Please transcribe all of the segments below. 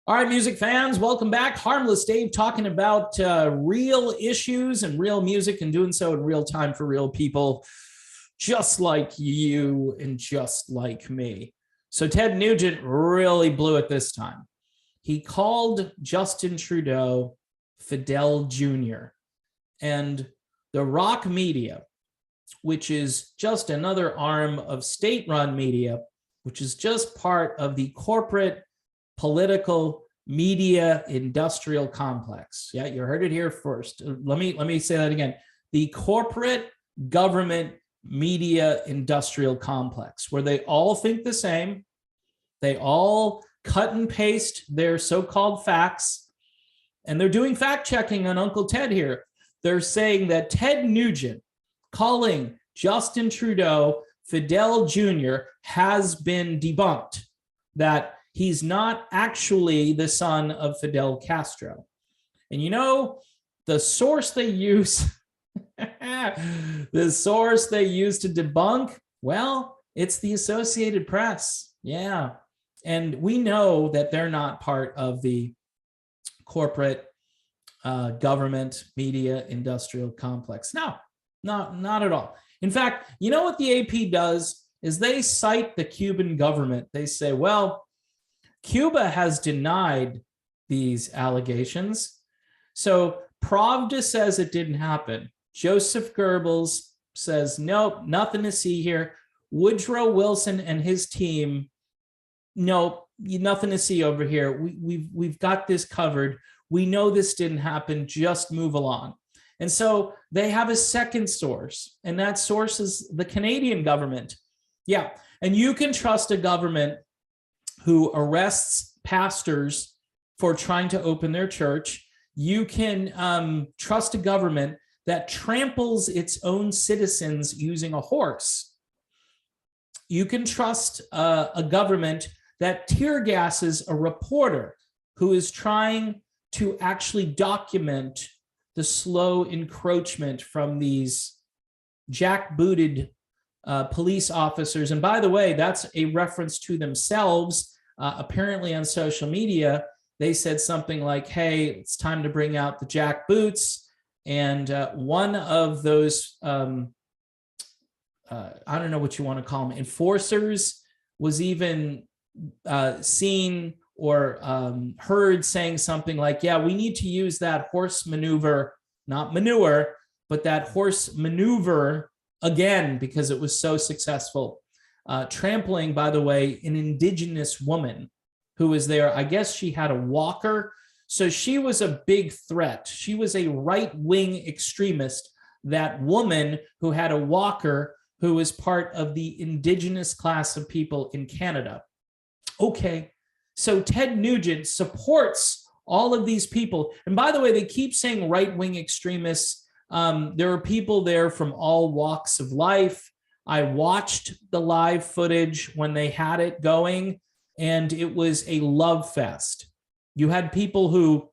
All right, music fans, welcome back. Harmless Dave talking about real issues and real music and doing so in real time for real people just like you and just like me. So Ted Nugent really blew it this time. He called Justin Trudeau Fidel Jr. And the rock media, which is just another arm of state-run media, which is just part of the corporate political media industrial complex. Yeah, you heard it here first. Let me say that again. The corporate government media industrial complex, where they all think the same. They all cut and paste their so-called facts, and they're doing fact checking on Uncle Ted here. They're saying that Ted Nugent calling Justin Trudeau Fidel Jr. has been debunked, that he's not actually the son of Fidel Castro. And you know, the source they use, the source they use to debunk, well, it's the Associated Press. Yeah. And we know that they're not part of the corporate government media industrial complex. No, not at all. In fact, you know what the AP does is they cite the Cuban government. They say, well, Cuba has denied these allegations. So Pravda says it didn't happen. Joseph Goebbels says, nope, nothing to see here. Woodrow Wilson and his team, nope, nothing to see over here. We've got this covered. We know this didn't happen. Just move along. And so they have a second source, and that source is the Canadian government. Yeah, and you can trust a government who arrests pastors for trying to open their church. You can trust a government that tramples its own citizens using a horse. You can trust a government that tear gasses a reporter who is trying to actually document the slow encroachment from these jackbooted police officers. And by the way, that's a reference to themselves. Apparently on social media, they said something like, hey, it's time to bring out the jack boots. And one of those, I don't know what you want to call them, enforcers was even seen or heard saying something like, yeah, we need to use that horse maneuver, not manure, but that horse maneuver again, because it was so successful. Trampling, by the way, an indigenous woman who was there. I guess she had a walker. So she was a big threat. She was a right-wing extremist, that woman who had a walker who was part of the indigenous class of people in Canada. Okay, so Ted Nugent supports all of these people. And by the way, they keep saying right-wing extremists. There are people there from all walks of life. I watched the live footage when they had it going, and it was a love fest. You had people who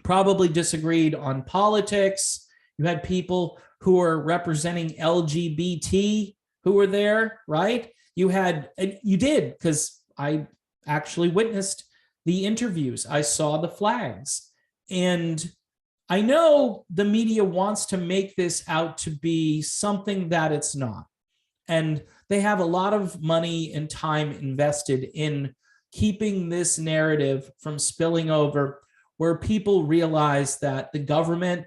probably disagreed on politics. You had people who were representing LGBT who were there, right? You had, and you did, because I actually witnessed the interviews. I saw the flags. And I know the media wants to make this out to be something that it's not. And they have a lot of money and time invested in keeping this narrative from spilling over, where people realize that the government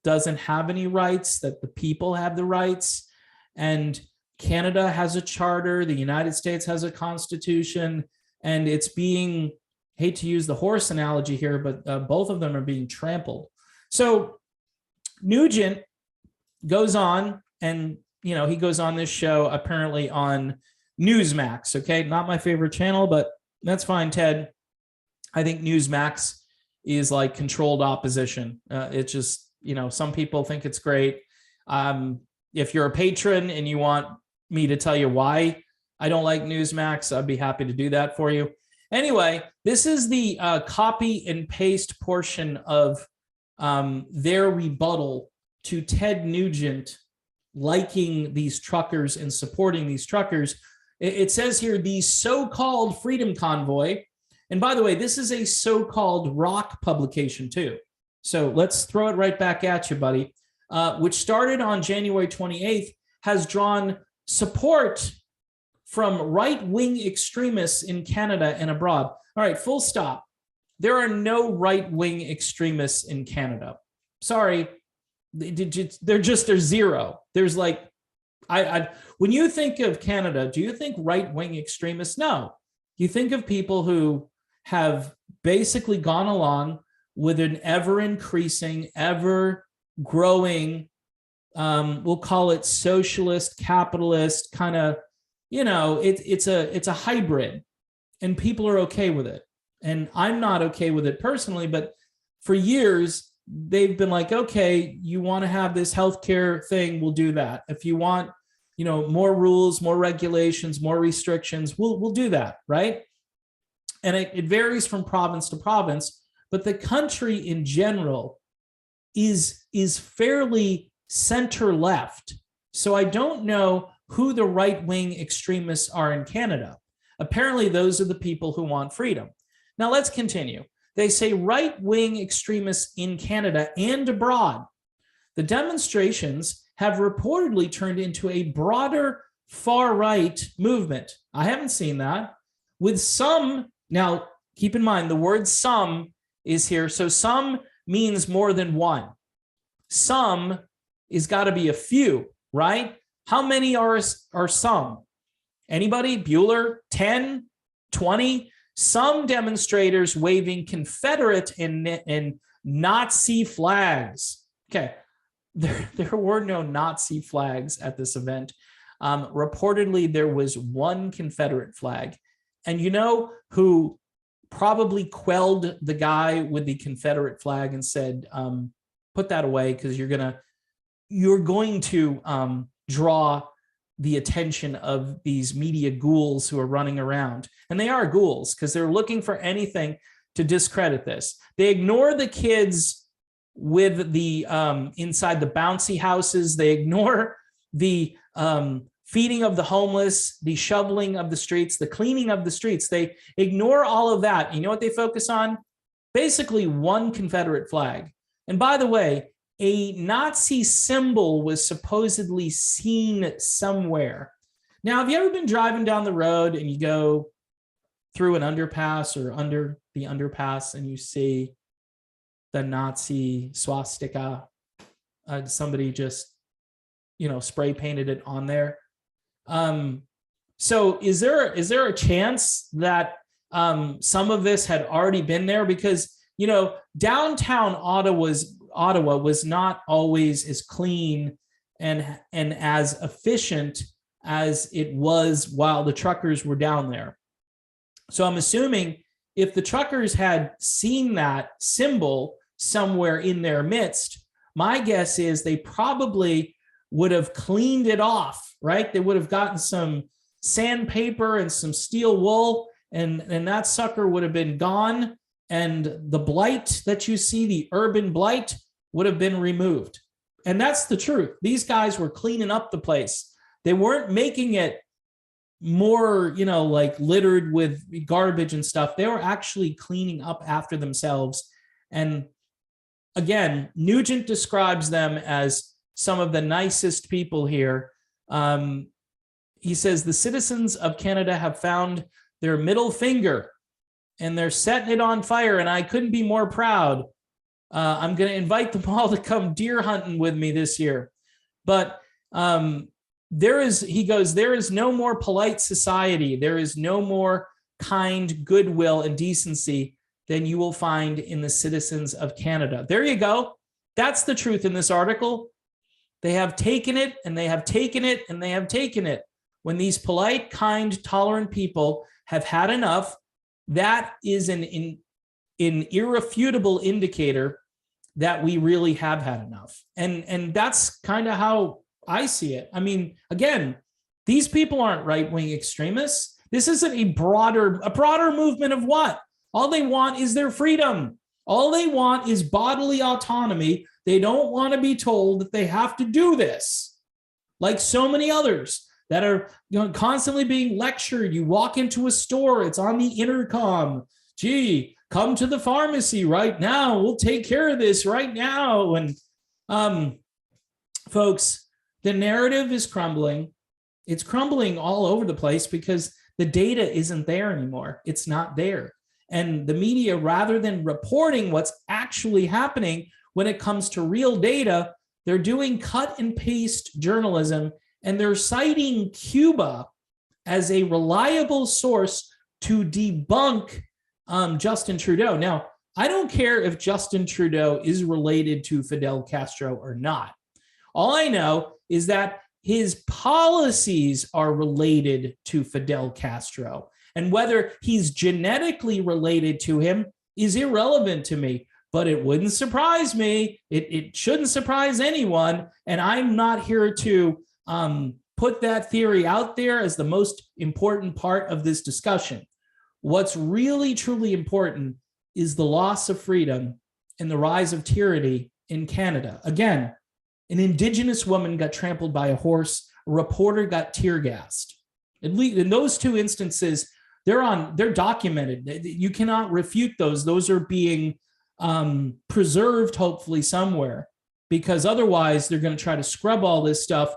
doesn't have any rights, that the people have the rights. And Canada has a charter, the United States has a constitution, and it's being, hate to use the horse analogy here, but both of them are being trampled. So Nugent goes on, and you know, he goes on this show apparently on Newsmax. Okay, not my favorite channel, but that's fine, Ted. I think Newsmax is like controlled opposition. It's just, you know, some people think it's great. If you're a patron and you want me to tell you why I don't like Newsmax, I'd be happy to do that for you. Anyway, this is the copy and paste portion of their rebuttal to Ted Nugent liking these truckers and supporting these truckers. It says here, the so-called freedom convoy And by the way, this is a so-called rock publication too. So let's throw it right back at you, buddy. Which started on January 28th, has drawn support from right-wing extremists in Canada and abroad. All right, full stop. There are no right-wing extremists in Canada. Sorry, there's zero. There's like, when you think of Canada, do you think right-wing extremists? No. You think of people who have basically gone along with an ever-increasing, ever-growing, we'll call it socialist, capitalist kind of, it's a hybrid, and people are okay with it. And I'm not okay with it personally, but for years, they've been like, okay, you want to have this healthcare thing, we'll do that. If you want, more rules, more regulations, more restrictions, we'll do that, right? And it varies from province to province, but the country in general is fairly center left. So I don't know who the right-wing extremists are in Canada. Apparently, those are the people who want freedom. Now let's continue. They say right-wing extremists in Canada and abroad. The demonstrations have reportedly turned into a broader far-right movement. I haven't seen that. With some, now keep in mind the word some is here. So some means more than one. Some is got to be a few, right? How many are some? Anybody? Bueller? 10? 20? Some demonstrators waving Confederate and Nazi flags. Okay, there were no Nazi flags at this event. Reportedly, there was one Confederate flag. And you know who probably quelled the guy with the Confederate flag and said, put that away because you're going to draw the attention of these media ghouls who are running around. And they are ghouls because they're looking for anything to discredit this. They ignore the kids with the inside the bouncy houses. They ignore the feeding of the homeless, the shoveling of the streets, the cleaning of the streets. They ignore all of that. You know what they focus on? Basically one Confederate flag. And by the way, a Nazi symbol was supposedly seen somewhere. Now, have you ever been driving down the road and you go through an underpass or under the underpass and you see the Nazi swastika? Somebody just, spray painted it on there. So is there a chance that some of this had already been there? Because, downtown Ottawa was not always as clean and as efficient as it was while the truckers were down there. So I'm assuming if the truckers had seen that symbol somewhere in their midst, my guess is they probably would have cleaned it off, right? They would have gotten some sandpaper and some steel wool, and that sucker would have been gone. And the blight that you see, the urban blight, would have been removed. And that's the truth. These guys were cleaning up the place. They weren't making it more, like littered with garbage and stuff. They were actually cleaning up after themselves. And again, Nugent describes them as some of the nicest people here. He says, the citizens of Canada have found their middle finger and they're setting it on fire. And I couldn't be more proud. I'm going to invite them all to come deer hunting with me this year. But there is no more polite society. There is no more kind goodwill and decency than you will find in the citizens of Canada. There you go. That's the truth in this article. They have taken it and they have taken it and they have taken it. When these polite, kind, tolerant people have had enough, that is an irrefutable indicator that we really have had enough. And that's kind of how I see it. I mean, again, these people aren't right-wing extremists. This isn't a broader movement of what? All they want is their freedom. All they want is bodily autonomy. They don't want to be told that they have to do this, like so many others that are constantly being lectured. You walk into a store, it's on the intercom. gee, come to the pharmacy right now. We'll take care of this right now. And folks, the narrative is crumbling. It's crumbling all over the place because the data isn't there anymore. It's not there. And the media, rather than reporting what's actually happening when it comes to real data, they're doing cut and paste journalism, and they're citing Cuba as a reliable source to debunk Justin Trudeau. Now, I don't care if Justin Trudeau is related to Fidel Castro or not. All I know is that his policies are related to Fidel Castro. And whether he's genetically related to him is irrelevant to me, but it wouldn't surprise me. It shouldn't surprise anyone. And I'm not here to put that theory out there as the most important part of this discussion. What's really, truly important is the loss of freedom and the rise of tyranny in Canada. Again, an Indigenous woman got trampled by a horse. A reporter got tear gassed. At least in those two instances, they're documented. You cannot refute those. Those are being preserved, hopefully somewhere, because otherwise they're going to try to scrub all this stuff.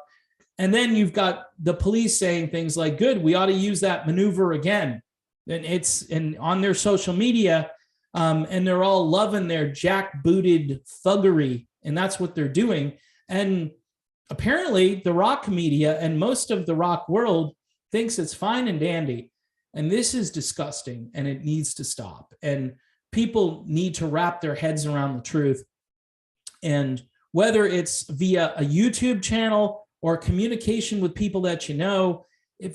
And then you've got the police saying things like, "Good, we ought to use that maneuver again." And on their social media, and they're all loving their jackbooted thuggery, and that's what they're doing. And apparently the rock media and most of the rock world thinks it's fine and dandy. And this is disgusting, and it needs to stop. And people need to wrap their heads around the truth. And whether it's via a YouTube channel or communication with people that you know,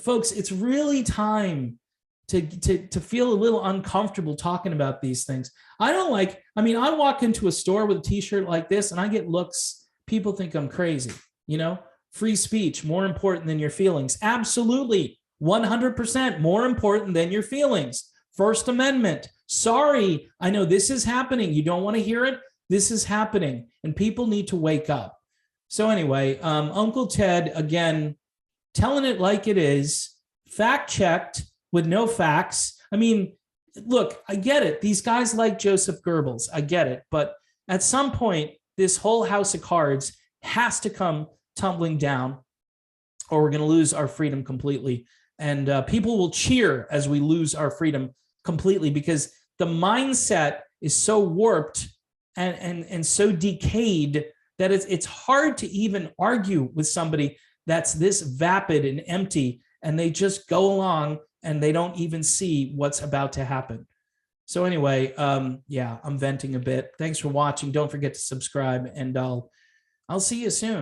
folks, it's really time to feel a little uncomfortable talking about these things. I walk into a store with a t-shirt like this and I get looks. People think I'm crazy. Free speech, more important than your feelings. Absolutely. 100% more important than your feelings. First Amendment. Sorry, I know this is happening. You don't want to hear it. This is happening, and people need to wake up. So anyway, Uncle Ted, again, telling it like it is, fact-checked with no facts. I mean, look, I get it. These guys like Joseph Goebbels. I get it. But at some point, this whole house of cards has to come tumbling down, or we're going to lose our freedom completely. And people will cheer as we lose our freedom completely, because the mindset is so warped and so decayed that it's hard to even argue with somebody that's this vapid and empty, and they just go along and they don't even see what's about to happen. So anyway, yeah, I'm venting a bit. Thanks for watching. Don't forget to subscribe, and I'll see you soon.